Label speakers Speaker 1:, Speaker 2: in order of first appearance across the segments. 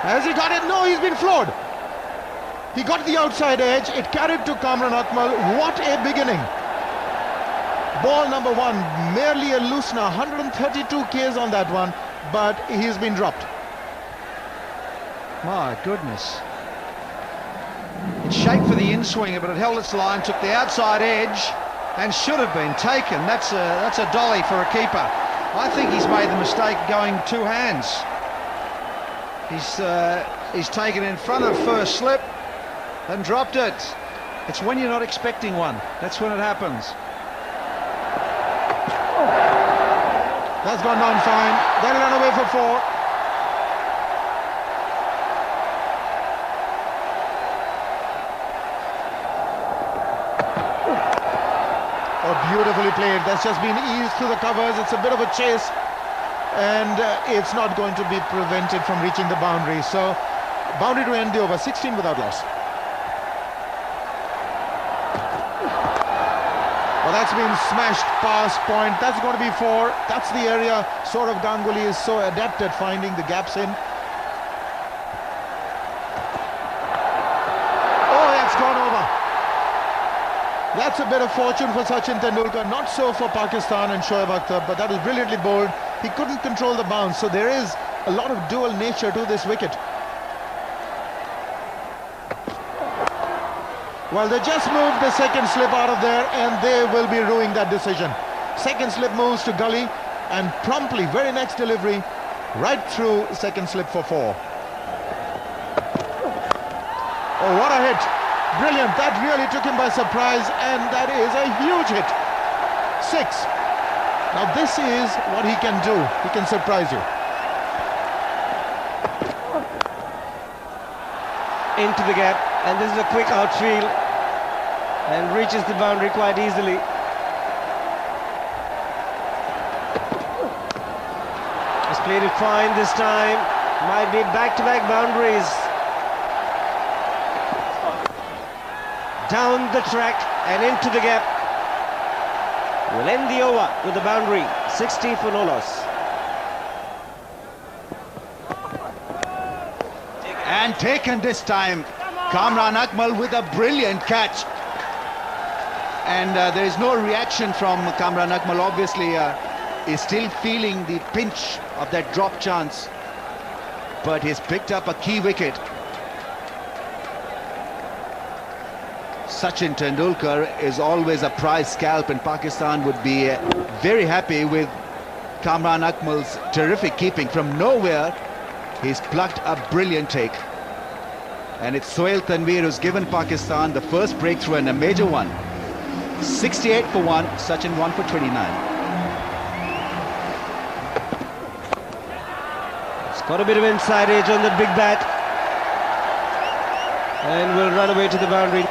Speaker 1: Has he got it? No, he's been floored. He got the outside edge. It carried to Kamran Akmal. What a beginning. Ball number one, merely a loosener. 132 Ks on that one, but he's been dropped.
Speaker 2: My goodness. It shaped for the in-swinger, but it held its line, took the outside edge, and should have been taken. That's a dolly for a keeper. I think he's made the mistake going two hands. He's taken in front of first slip and dropped it. It's when you're not expecting one. That's when it happens.
Speaker 1: That's gone down fine. They'll run away for four. Oh, beautifully played. That's just been eased through the covers. It's a bit of a chase, and it's not going to be prevented from reaching the boundary. So, boundary to end the over, 16 without loss. Well, that's been smashed past point. That's going to be four. That's the area Sourav Ganguly is so adept at finding the gaps in. Oh, that's gone over. That's a bit of fortune for Sachin Tendulkar. Not so for Pakistan and Shoaib Akhtar, but that was brilliantly bowled. He couldn't control the bounce, so there is a lot of dual nature to this wicket. Well, they just moved the second slip out of there, and they will be ruining that decision. Second slip moves to Gully, and promptly, very next delivery, right through second slip for four. Oh, what a hit. Brilliant. That really took him by surprise, and that is a huge hit. Six. Now, this is what he can do. He can surprise you.
Speaker 3: Into the gap, and this is a quick outfield and reaches the boundary quite easily. He's played it fine this time. Might be back-to-back boundaries. Down the track and into the gap. Will end the over with the boundary. 60 for no loss.
Speaker 2: And taken this time. Kamran Akmal with a brilliant catch. And there is no reaction from Kamran Akmal. Obviously, is still feeling the pinch of that drop chance. But he's picked up a key wicket. Sachin Tendulkar is always a prize scalp, and Pakistan would be very happy with Kamran Akmal's terrific keeping. From nowhere, he's plucked a brilliant take. And it's Sohail Tanveer who's given Pakistan the first breakthrough, and a major one. 68 for 1, Sachin 1 for 29.
Speaker 3: It's got a bit of inside edge on the big bat, and will run away to the boundary.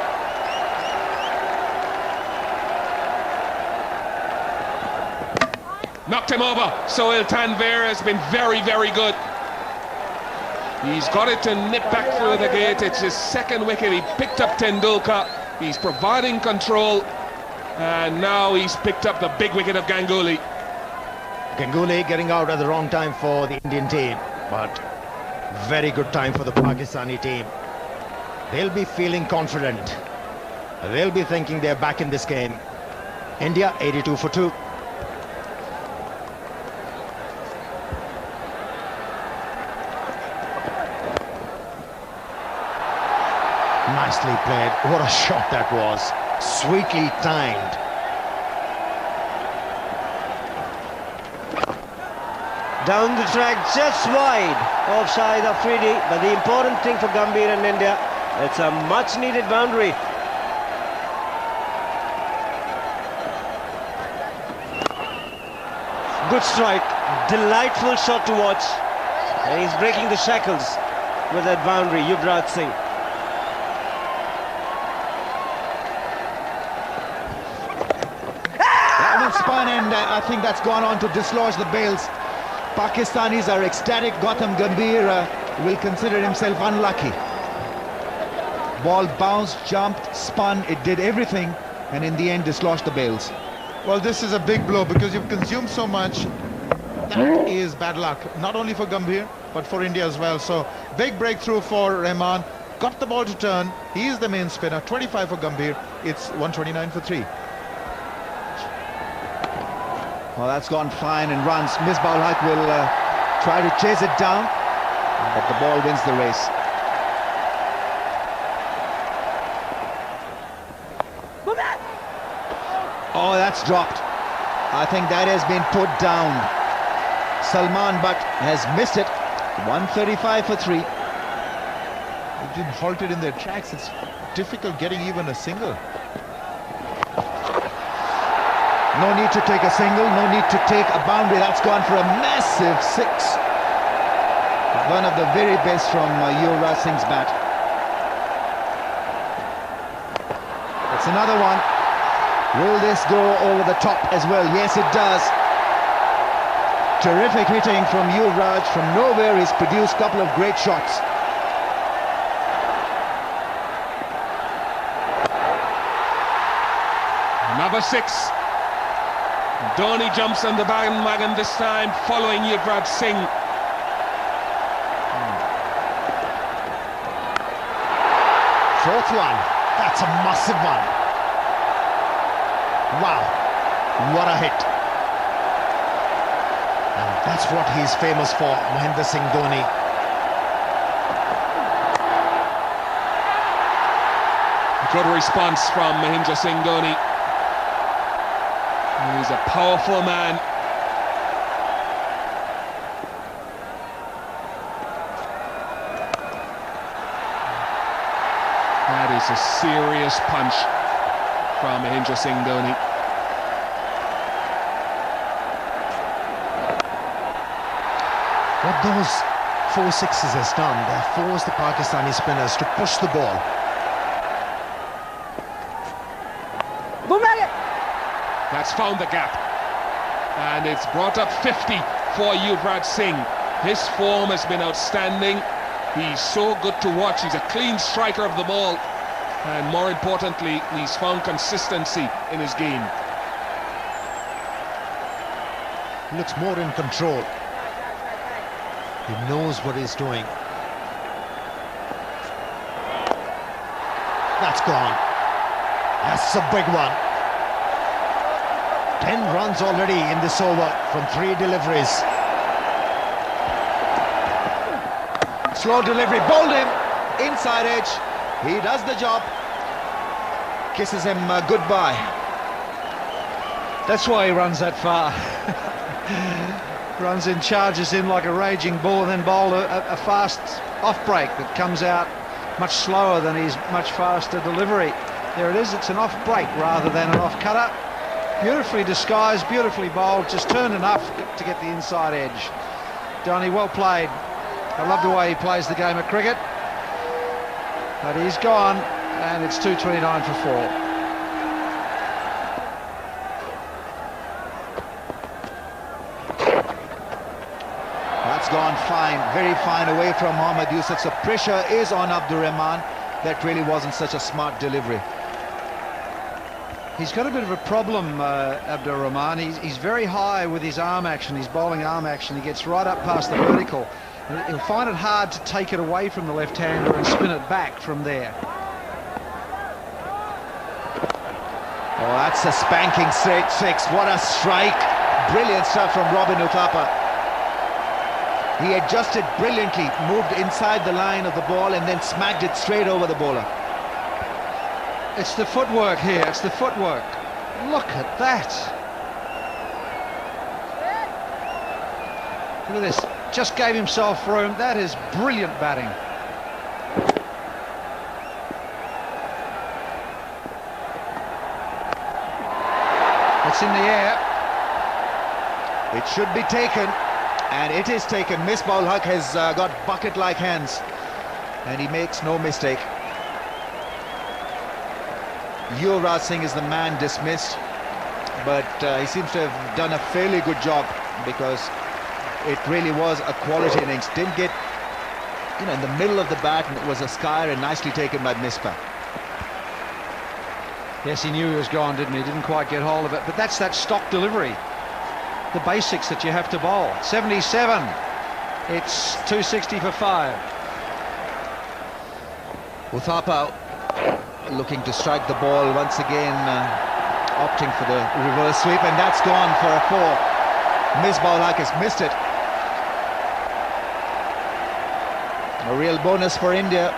Speaker 4: Knocked him over. Sohail Tanveer has been very, very good. He's got it to nip back through the gate. It's his second wicket. He picked up Tendulkar. He's providing control. And now he's picked up the big wicket of Ganguly.
Speaker 1: Ganguly getting out at the wrong time for the Indian team, but very good time for the Pakistani team. They'll be feeling confident. They'll be thinking they're back in this game. India 82 for 2. Nicely played. What a shot that was. Sweetly timed.
Speaker 3: Down the track, just wide of Shahid Afridi. But the important thing for Gambhir and India, it's a much-needed boundary. Good strike, delightful shot to watch. And he's breaking the shackles with that boundary, Yuvraj Singh.
Speaker 2: Spun, and I think that's gone on to dislodge the bails. Pakistanis are ecstatic. Gautam Gambhir will consider himself unlucky. Ball bounced, jumped, spun, it did everything, and in the end dislodged the bails.
Speaker 1: Well, this is a big blow because you've consumed so much
Speaker 5: That is bad luck, not only for Gambhir, but for India as well. So, big breakthrough for Rahman. Got the ball to turn. He is the main spinner. 25 for Gambhir. It's 129 for 3.
Speaker 2: Well, that's gone fine and runs. Misbah-ul Haq will try to chase it down, but the ball wins the race. Oh, that's dropped. I think that has been put down. Salman Butt has missed it. 135 for 3.
Speaker 5: They've been halted in their tracks. It's difficult getting even a single.
Speaker 2: No need to take a single, no need to take a boundary. That's gone for a massive 6. One of the very best from Yuvraj Singh's bat. It's another one. Will this go over the top as well? Yes, it does. Terrific hitting from Yuvraj. From nowhere, he's produced a couple of great shots.
Speaker 4: Another 6. Dhoni jumps on the bandwagon this time, following Yuvraj Singh.
Speaker 1: Fourth one. That's a massive one. Wow. What a hit. And that's what he's famous for, Mahendra Singh Dhoni.
Speaker 4: Good response from Mahendra Singh Dhoni. He's a powerful man. That is a serious punch from Mahendra Singh Dhoni.
Speaker 1: What those 4 sixes has done, they forced the Pakistani spinners to push the ball.
Speaker 4: That's found the gap, and it's brought up 50 for Yuvraj Singh. His form has been outstanding. He's so good to watch. He's a clean striker of the ball, and more importantly, he's found consistency in his game.
Speaker 1: He looks more in control. He knows what he's doing. That's gone. That's a big one. 10 runs already in this over from 3 deliveries.
Speaker 2: Slow delivery, bowled him, inside edge. He does the job. Kisses him goodbye.
Speaker 3: That's why he runs that far. Runs in, charges in like a raging bull, and then bowled a fast off break that comes out much slower than his much faster delivery. There it is, it's an off break rather than an off cutter. Beautifully disguised, beautifully bowled, just turned enough to get the inside edge. Dhoni, well played. I love the way he plays the game of cricket. But he's gone, and it's 229 for 4.
Speaker 2: That's gone fine, very fine away from Mohammad Yusuf. So pressure is on Abdur Rahman. That really wasn't such a smart delivery.
Speaker 3: He's got a bit of a problem, Abdur Rahman. He's very high with his arm action, his bowling arm action. He gets right up past the vertical. He'll find it hard to take it away from the left-hander and spin it back from there.
Speaker 2: Oh, that's a spanking straight 6. What a strike. Brilliant stuff from Robin Uthappa. He adjusted brilliantly, moved inside the line of the ball and then smacked it straight over the bowler.
Speaker 3: It's the footwork here, it's the footwork. Look at that. Look at this, just gave himself room. That is brilliant batting. It's in the air.
Speaker 2: It should be taken, and it is taken. Misbah-ul Haq has got bucket-like hands, and he makes no mistake. Yuvraj Singh is the man dismissed, but he seems to have done a fairly good job, because it really was a quality innings. Didn't get, in the middle of the bat, and it was a skyer and nicely taken by Misbah.
Speaker 3: Yes, he knew he was gone, didn't he? Didn't quite get hold of it, but that's that stock delivery. the basics that you have to bowl. 77. It's 260 for 5.
Speaker 2: Uthappa looking to strike the ball once again, opting for the reverse sweep, and that's gone for a 4. Misbah-ul-Haq has missed it. A real bonus for India.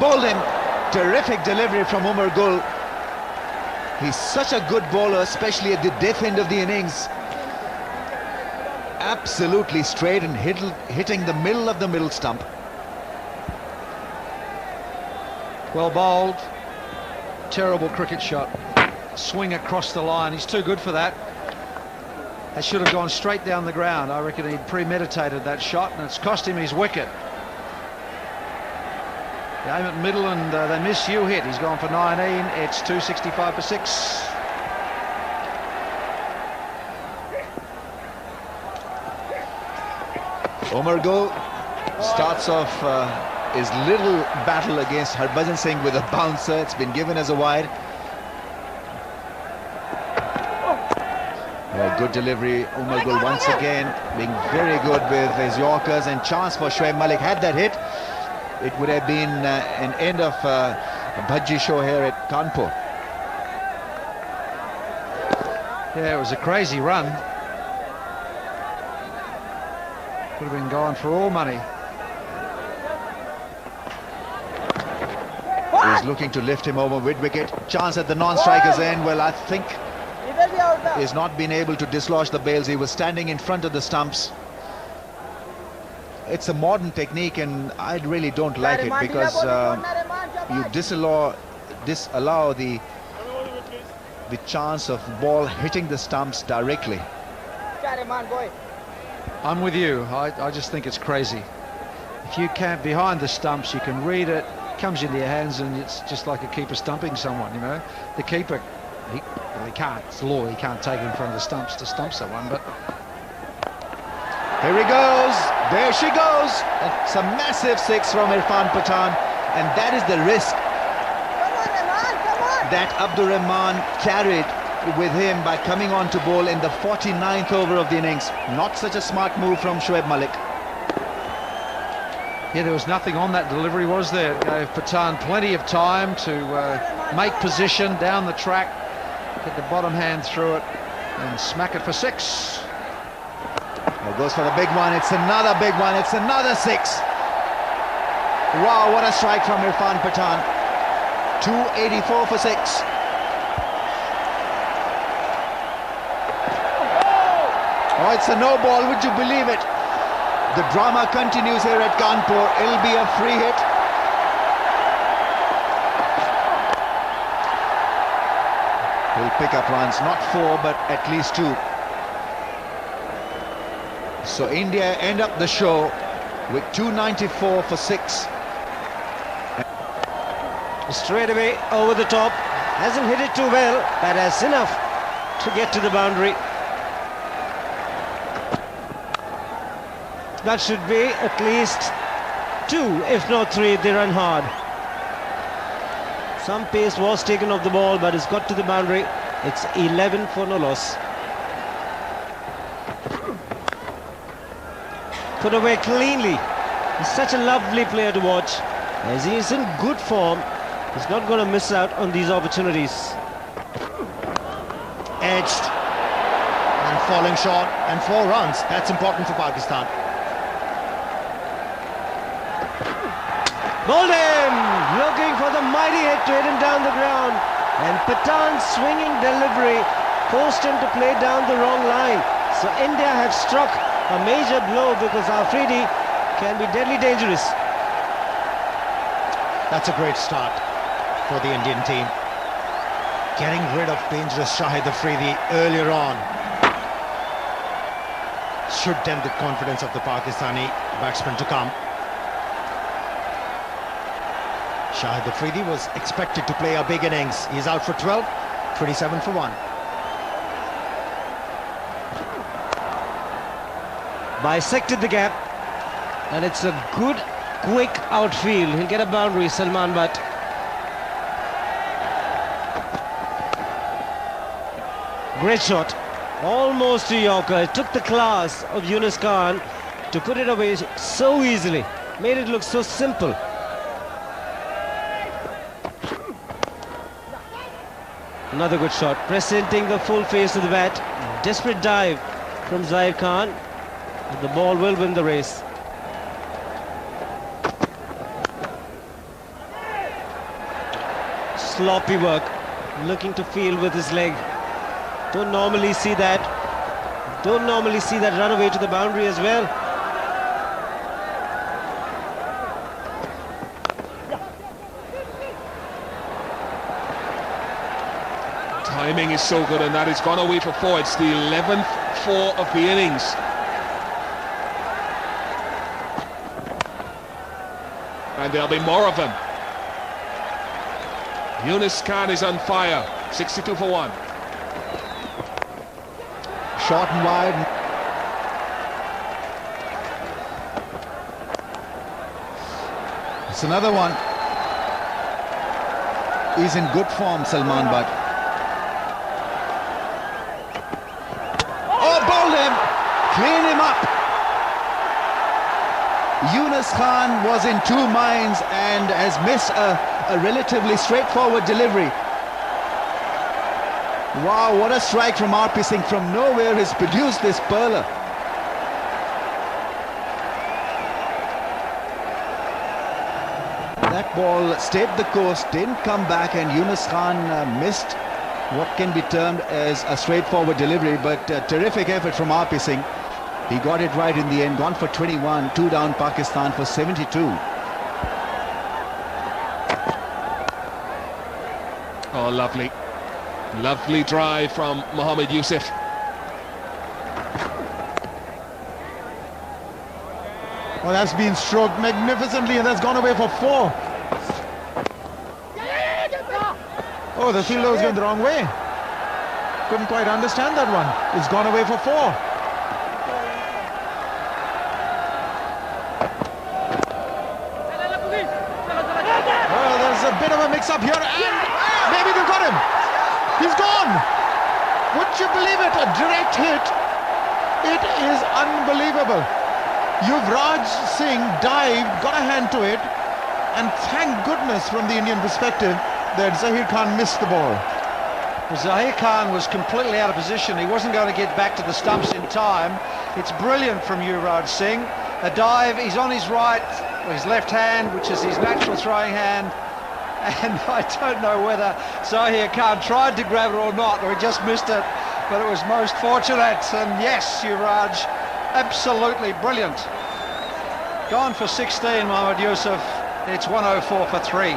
Speaker 2: Bowled him. Terrific delivery from Umar Gul. He's such a good bowler, especially at the death end of the innings. Absolutely straight and hitting the middle of the middle stump.
Speaker 3: Well bowled. Terrible cricket shot. Swing across the line. He's too good for that. That should have gone straight down the ground. I reckon he'd premeditated that shot, and it's cost him his wicket. They aim at middle and they miss you hit. He's gone for 19. It's 265 for 6.
Speaker 2: Umar Gul starts off his little battle against Harbhajan Singh with a bouncer. It's been given as a wide. Good delivery. Umar Gul once again being very good with his Yorkers, and chance for Shoaib Malik. Had that hit, it would have been an end of a Bhaji show here at Kanpur.
Speaker 3: Yeah, it was a crazy run. Could have been gone for all money.
Speaker 2: He's looking to lift him over mid-wicket. Chance at the non-striker's end. Well, I think he's not been able to dislodge the bails. He was standing in front of the stumps. It's a modern technique, and I really don't like it, because you disallow the chance of ball hitting the stumps directly.
Speaker 3: I'm with you. I just think it's crazy. If you camp behind the stumps, you can read it, comes into your hands, and it's just like a keeper stumping someone, you know. The keeper, he can't, it's the law, he can't take it in front of the stumps to stump someone, but...
Speaker 2: Here he goes, there she goes. It's a massive 6 from Irfan Pathan, and that is the risk that Abdur Rahman carried with him by coming on to bowl in the 49th over of the innings. Not such a smart move from Shoaib Malik.
Speaker 3: Yeah, there was nothing on that delivery, was there? It gave Pathan plenty of time to make position down the track, get the bottom hand through it, and smack it for 6.
Speaker 2: Goes for the big one. It's another big one. It's another 6. Wow, what a strike from Irfan Pathan. 284 for 6. Oh, it's a no ball, would you believe it? The drama continues here at Kanpur. It'll be a free hit. He'll pick up runs, not 4, but at least 2. So India end up the show with 294 for 6.
Speaker 6: Straight away over the top. Hasn't hit it too well, but that's enough to get to the boundary. That should be at least 2, if not 3, they run hard. Some pace was taken off the ball, but it's got to the boundary. It's 11 for no loss. Put away cleanly. He's such a lovely player to watch. As he is in good form, he's not going to miss out on these opportunities.
Speaker 1: Edged and falling short, and 4 runs. That's important for Pakistan.
Speaker 6: Bowled him! Looking for the mighty hit to hit him down the ground. And Pathan's swinging delivery forced him to play down the wrong line. So India have struck a major blow, because Afridi can be deadly dangerous.
Speaker 1: That's a great start for the Indian team. Getting rid of dangerous Shahid Afridi earlier on should tempt the confidence of the Pakistani batsmen to come. Shahid Afridi was expected to play a big innings. He's out for 12, 27 for 1.
Speaker 6: Bisected the gap, and it's a good, quick outfield. He'll get a boundary, Salman Butt. Great shot. Almost to Yorker. It took the class of Yunus Khan to put it away so easily. Made it look so simple. Another good shot. Presenting the full face of the bat. Desperate dive from Zahir Khan. The ball will win the race. Sloppy work. Looking to field with his leg. Don't normally see that. Don't normally see that run away to the boundary as well.
Speaker 4: Timing is so good, and that has gone away for 4. It's the 11th 4 of the innings. And there'll be more of them. Yunus Khan is on fire. 62 for 1.
Speaker 2: Short and wide. It's another one. He's in good form, Salman Butt. Oh, bowled him! Clean him up! Yunus Khan was in two minds and has missed a relatively straightforward delivery. Wow, what a strike from R.P. Singh. From nowhere has produced this pearler. That ball stayed the course, didn't come back, and Yunus Khan missed what can be termed as a straightforward delivery, but terrific effort from R.P. Singh. He got it right in the end, gone for 21, 2 down Pakistan for 72.
Speaker 4: Oh, lovely. Lovely drive from Mohammad Yusuf.
Speaker 5: Well, that's been stroked magnificently, and that's gone away for 4. Oh, the fielder was going the wrong way. Couldn't quite understand that one. It's gone away for 4. Oh, there's a bit of a mix-up here, and maybe they've got him. He's gone. Would you believe it? A direct hit. It is unbelievable. Yuvraj Singh dived, got a hand to it, and thank goodness from the Indian perspective that Zahir Khan missed the ball.
Speaker 3: Zahir Khan was completely out of position. He wasn't going to get back to the stumps in time. It's brilliant from Yuvraj Singh. A dive, he's on his right, or his left hand, which is his natural throwing hand. And I don't know whether Zahir Khan tried to grab it or not, or he just missed it. But it was most fortunate. And yes, Yuvraj, absolutely brilliant. Gone for 16, Mohammad Yusuf. It's 104 for 3.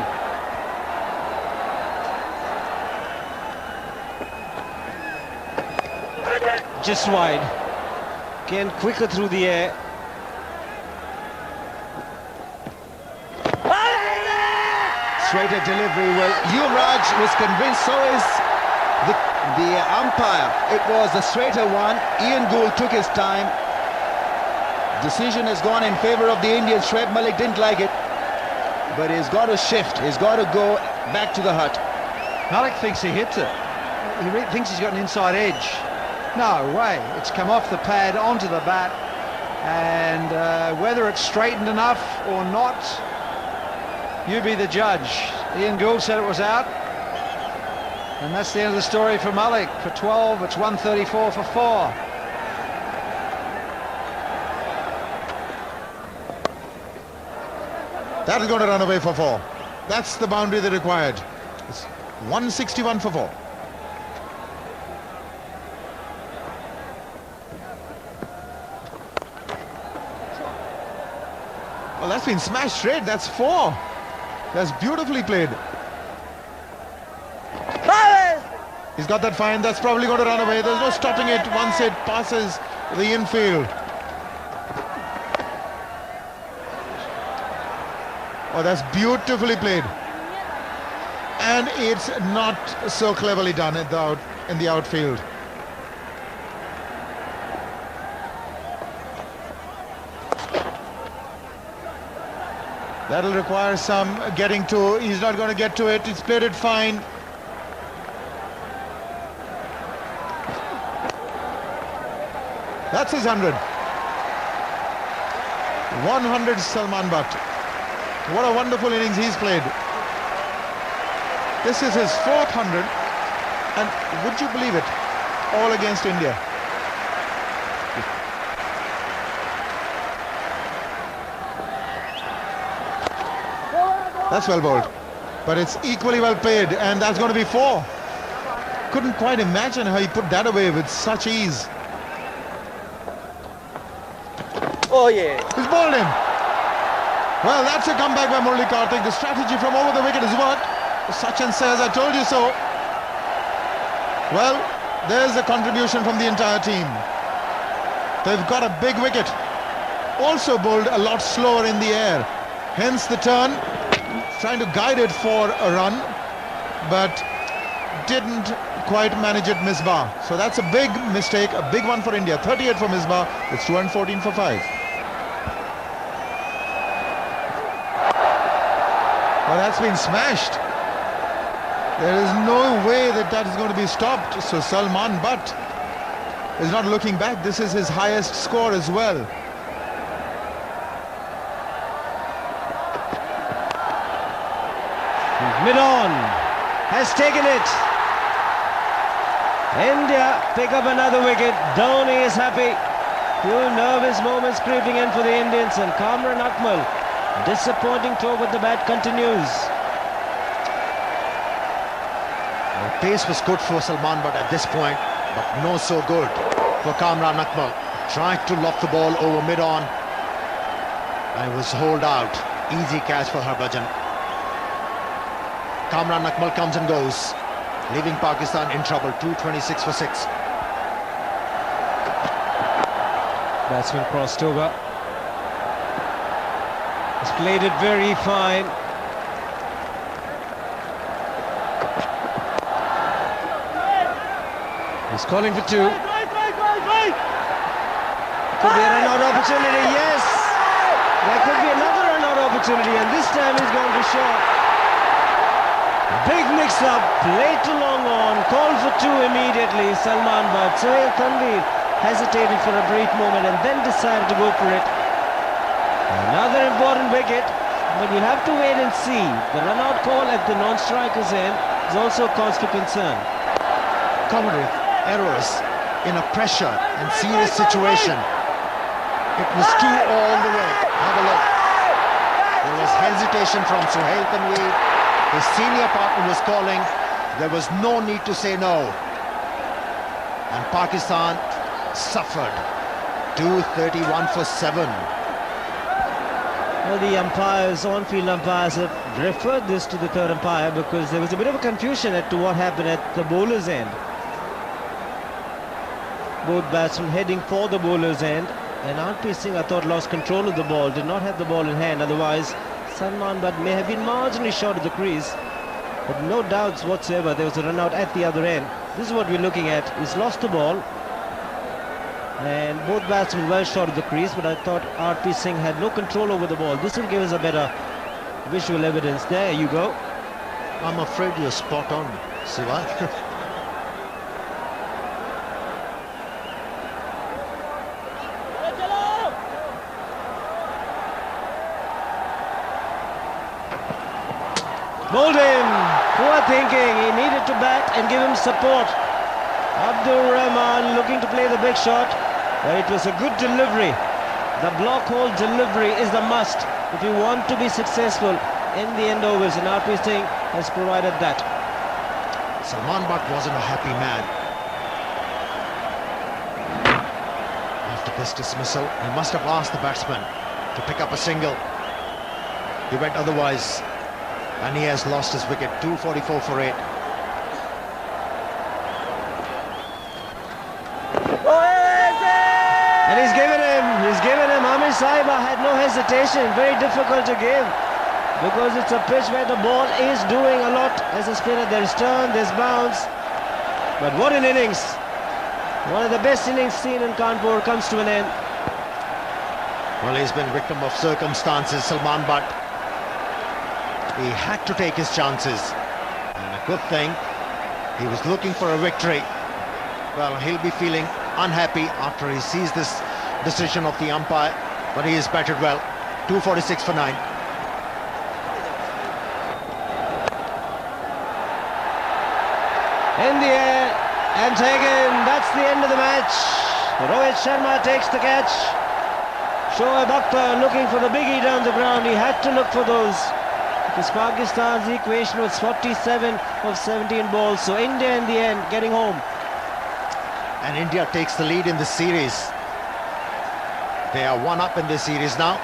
Speaker 6: Just wide. Again, quicker through the air.
Speaker 2: Straighter delivery. Well, Yuvraj was convinced, so is the umpire. It was a straighter one. Ian Gould took his time. Decision has gone in favour of the Indians. Shoaib Malik didn't like it, but he's got to shift. He's got to go back to the hut.
Speaker 3: Malik thinks he hits it. He thinks he's got an inside edge. No way. It's come off the pad onto the bat, and whether it's straightened enough or not, you be the judge. Ian Gould said it was out, and that's the end of the story for Malik. For 12, it's 134 for 4.
Speaker 5: That is going to run away for 4. That's the boundary they required. It's 161 for 4. Well, that's been smashed straight. That's 4. That's beautifully played. He's got that fine. That's probably going to run away. There's no stopping it once it passes the infield. Oh, that's beautifully played. And it's not so cleverly done in the outfield. That'll require some getting to. He's not going to get to it. He's played it fine. That's his 100. 100 Salman Butt. What a wonderful innings he's played. This is his 4th 100, and would you believe it, all against India. That's well bowled, but it's equally well played, and that's going to be 4. Couldn't quite imagine how he put that away with such ease.
Speaker 6: Oh yeah.
Speaker 5: He's bowled him. Well, that's a comeback by Murali Karthik. The strategy from over the wicket has worked. Sachin says, I told you so. Well, there's a contribution from the entire team. They've got a big wicket. Also bowled a lot slower in the air. Hence the turn. Trying to guide it for a run, but didn't quite manage it, Misbah. So that's a big mistake, a big one for India. 38 for Misbah. It's 214 for 5. Well, that's been smashed. There is no way that that is going to be stopped. So Salman Butt is not looking back. This is his highest score as well.
Speaker 6: Mid-on has taken it. India pick up another wicket. Dhoni is happy. Few nervous moments creeping in for the Indians, and Kamran Akmal, disappointing throw with the bat continues.
Speaker 1: The pace was good for Salman Butt at this point, but no so good for Kamran Akmal. Tried to loft the ball over mid-on, and it was holed out. Easy catch for Harbhajan. Kamran Akmal comes and goes, leaving Pakistan in trouble. 226 for 6.
Speaker 6: Batsman crossed over. He's played it very fine. He's calling for 2. Could be a run-out opportunity, yes! There could be another run-out opportunity, and this time he's gone for short. Big mix-up, played too long on, called for 2 immediately, Salman Butt. Sohail Tanvir hesitated for a brief moment and then decided to go for it. Another important wicket, but we'll have to wait and see. The run-out call at the non-striker's end is also cause for concern.
Speaker 1: Commonwealth errors in a pressure and serious situation. It was 2 all the way. Have a look. There was hesitation from Sohail Tanvir. His senior partner was calling. There was no need to say no. And Pakistan suffered. 231 for 7.
Speaker 6: Well, the umpires, on-field umpires, have referred this to the third umpire because there was a bit of a confusion as to what happened at the bowler's end. Both batsmen heading for the bowler's end, and R.P. Singh, I thought, lost control of the ball, did not have the ball in hand. Otherwise, Salman Butt may have been marginally short of the crease, but no doubts whatsoever there was a run out at the other end. This is what we're looking at. He's lost the ball, and both batsmen well short of the crease, but I thought R.P. Singh had no control over the ball. This will give us a better visual evidence. There you go.
Speaker 1: I'm afraid you're spot on, Siva.
Speaker 6: Bowled him. Poor thinking. He needed to bat and give him support. Abdur Rahman looking to play the big shot, but it was a good delivery. The block hole delivery is the must if you want to be successful in the end overs, and R.P. Singh has provided that.
Speaker 1: Salman Butt wasn't a happy man. After this dismissal, he must have asked the batsman to pick up a single. He went otherwise, and he has lost his wicket. 244 for 8.
Speaker 6: And he's given him. Amir Sahiba had no hesitation. Very difficult to give because it's a pitch where the ball is doing a lot. As a spinner, there's turn, there's bounce. But what an innings. One of the best innings seen in Kanpur comes to an end.
Speaker 1: Well, he's been victim of circumstances, Salman Butt. He had to take his chances. And a good thing, he was looking for a victory. Well, he'll be feeling unhappy after he sees this decision of the umpire, but he has batted well. 246 for 9.
Speaker 6: In the air and taken. That's the end of the match. Rohit Sharma takes the catch. Shoaib Akhtar looking for the biggie down the ground. He had to look for those because Pakistan's equation was 47 of 17 balls. So India in the end getting home.
Speaker 1: And India takes the lead in the series. They are 1 up in the series now.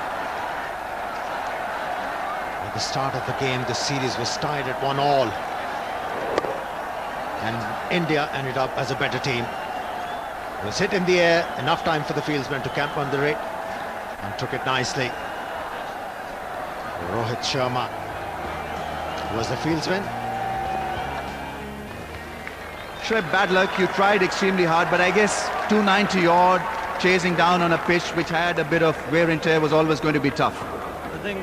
Speaker 1: At the start of the game, the series was tied at 1-1. And India ended up as a better team. It was hit in the air, enough time for the fieldsman to camp under it, and took it nicely. Rohit Sharma was the fieldsman.
Speaker 2: Shoaib, bad luck. You tried extremely hard, but I guess 290 odd, chasing down on a pitch which had a bit of wear and tear was always going to be tough.
Speaker 7: I think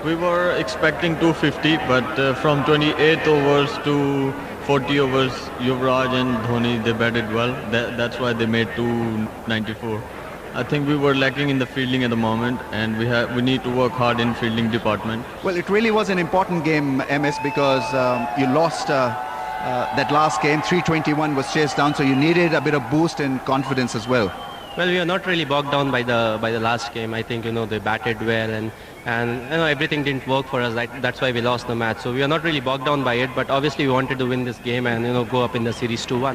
Speaker 7: we were expecting 250, but from 28 overs to 40 overs, Yuvraj and Dhoni, they batted well. That's why they made 294. I think we were lacking in the fielding at the moment, and we need to work hard in fielding department.
Speaker 2: Well, it really was an important game, MS, because you lost that last game. 321 was chased down, so you needed a bit of boost and confidence as well.
Speaker 8: Well, we are not really bogged down by the last game. I think they batted well and everything didn't work for us. That's why we lost the match. So we are not really bogged down by it. But obviously we wanted to win this game and go up in the series 2-1.